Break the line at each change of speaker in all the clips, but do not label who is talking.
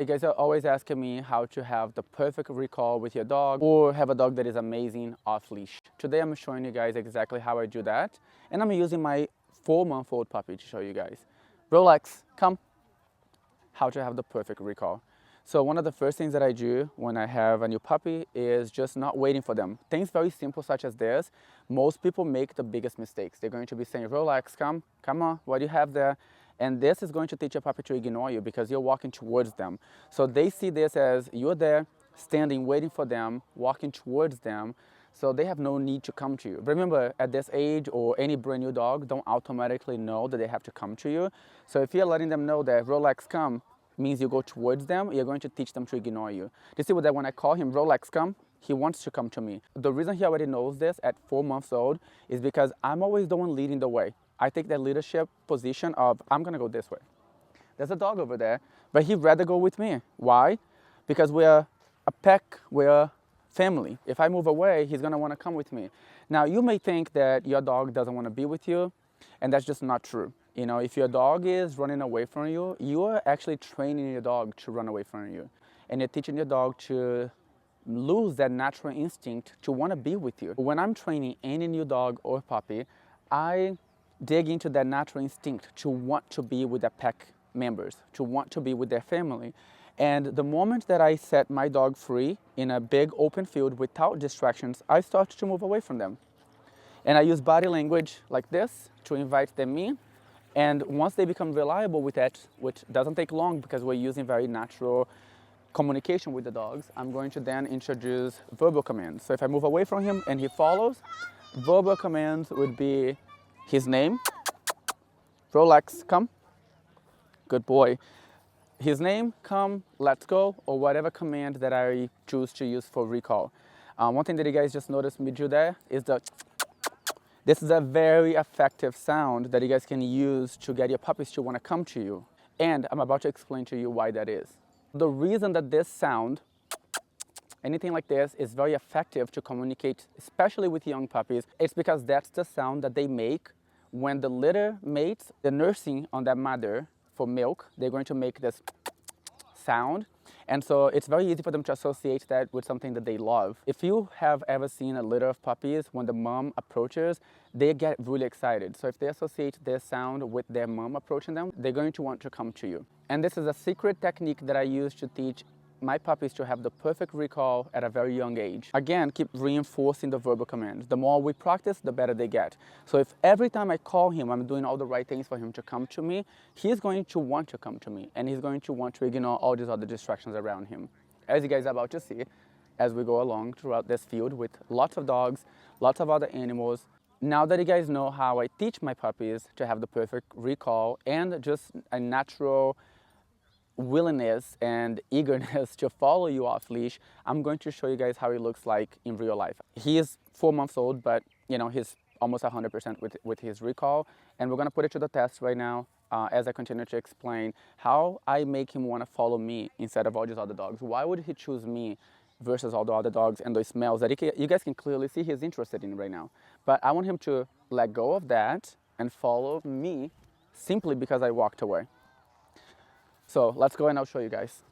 You guys are always asking me how to have the perfect recall with your dog or have a dog that is amazing off leash. Today I'm showing you guys exactly how I do that, and I'm using my 4-month-old puppy to show you guys. Relax, come. How to have the perfect recall. So one of the first things that I do when I have a new puppy is just not waiting for them. Things very simple such as this. Most people make the biggest mistakes. They're going to be saying, relax, come on, what do you have there? And this is going to teach a puppy to ignore you because you're walking towards them. So they see this as you're there, standing, waiting for them, walking towards them. So they have no need to come to you. Remember, at this age or any brand new dog don't automatically know that they have to come to you. So if you're letting them know that relax, come, means you go towards them, you're going to teach them to ignore you. You see that when I call him relax, come, he wants to come to me. The reason he already knows this at 4 months old is because I'm always the one leading the way. I take that leadership position of I'm gonna go this way. There's a dog over there, but he'd rather go with me. Why? Because we're a pack, we're family. If I move away, he's gonna wanna come with me. Now, you may think that your dog doesn't wanna be with you, and that's just not true. You know, if your dog is running away from you, you are actually training your dog to run away from you. And you're teaching your dog to lose that natural instinct to wanna be with you. When I'm training any new dog or puppy, I dig into that natural instinct to want to be with their pack members, to want to be with their family. And the moment that I set my dog free in a big open field without distractions, I start to move away from them. And I use body language like this to invite them in. And once they become reliable with that, which doesn't take long because we're using very natural communication with the dogs, I'm going to then introduce verbal commands. So if I move away from him and he follows, verbal commands would be his name, relax, come, good boy. His name, come, let's go, or whatever command that I choose to use for recall. One thing that you guys just noticed me do there is this is a very effective sound that you guys can use to get your puppies to want to come to you. And I'm about to explain to you why that is. The reason that this sound, anything like this, is very effective to communicate, especially with young puppies, it's because that's the sound that they make when the litter mates, the nursing on that mother for milk, they're going to make this sound. And so it's very easy for them to associate that with something that they love. If you have ever seen a litter of puppies, when the mom approaches, they get really excited. So if they associate their sound with their mom approaching them, they're going to want to come to you. And this is a secret technique that I use to teach my puppies to have the perfect recall at a very young age. Again, keep reinforcing the verbal commands. The more we practice, the better they get. So if every time I call him, I'm doing all the right things for him to come to me, he's going to want to come to me, and he's going to want to ignore all these other distractions around him. As you guys are about to see, as we go along throughout this field with lots of dogs, lots of other animals, now that you guys know how I teach my puppies to have the perfect recall and just a natural willingness and eagerness to follow you off leash, I'm going to show you guys how he looks like in real life. He is 4 months old, but you know, he's almost 100% with his recall, and we're gonna put it to the test right now as I continue to explain how I make him want to follow me instead of all these other dogs. Why would he choose me versus all the other dogs and the smells that you guys can clearly see he's interested in right now? But I want him to let go of that and follow me simply because I walked away. So let's go and I'll show you guys.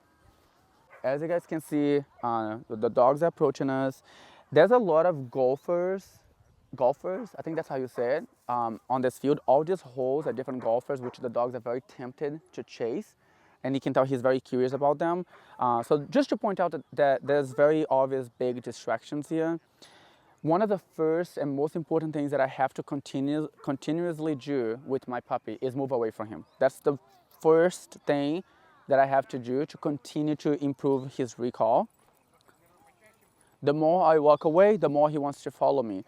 As you guys can see, the dogs are approaching us. There's a lot of golfers, I think that's how you say it, on this field. All these holes are different golfers, which the dogs are very tempted to chase. And you can tell he's very curious about them. So just to point out that there's very obvious big distractions here. One of the first and most important things that I have to continuously do with my puppy is move away from him. That's the first thing that I have to do to continue to improve his recall. The more I walk away, the more he wants to follow me.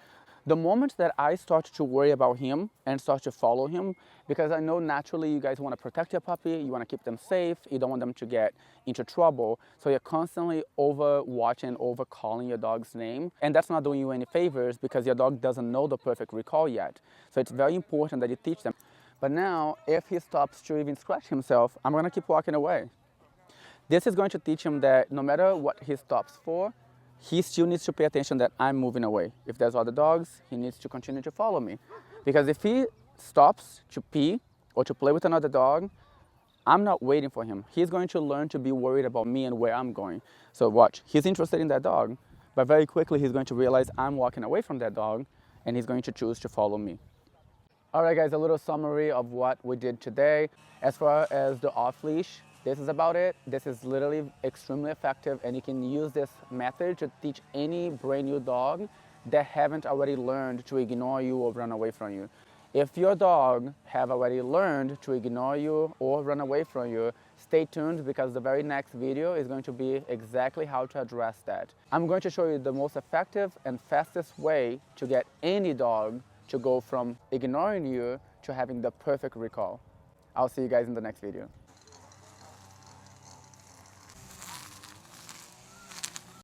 The moment that I start to worry about him and start to follow him, because I know naturally you guys want to protect your puppy, you want to keep them safe, you don't want them to get into trouble, so you're constantly over watching, over calling your dog's name, and that's not doing you any favors because your dog doesn't know the perfect recall yet. So it's very important that you teach them. But now, if he stops to even scratch himself, I'm going to keep walking away. This is going to teach him that no matter what he stops for, he still needs to pay attention that I'm moving away. If there's other dogs, he needs to continue to follow me. Because if he stops to pee or to play with another dog, I'm not waiting for him. He's going to learn to be worried about me and where I'm going. So watch, he's interested in that dog, but very quickly he's going to realize I'm walking away from that dog, and he's going to choose to follow me. All right, guys, a little summary of what we did today. As far as the off-leash, this is about it. This is literally extremely effective, and you can use this method to teach any brand new dog that haven't already learned to ignore you or run away from you. If your dog have already learned to ignore you or run away from you, stay tuned, because the very next video is going to be exactly how to address that. I'm going to show you the most effective and fastest way to get any dog to go from ignoring you to having the perfect recall. I'll see you guys in the next video.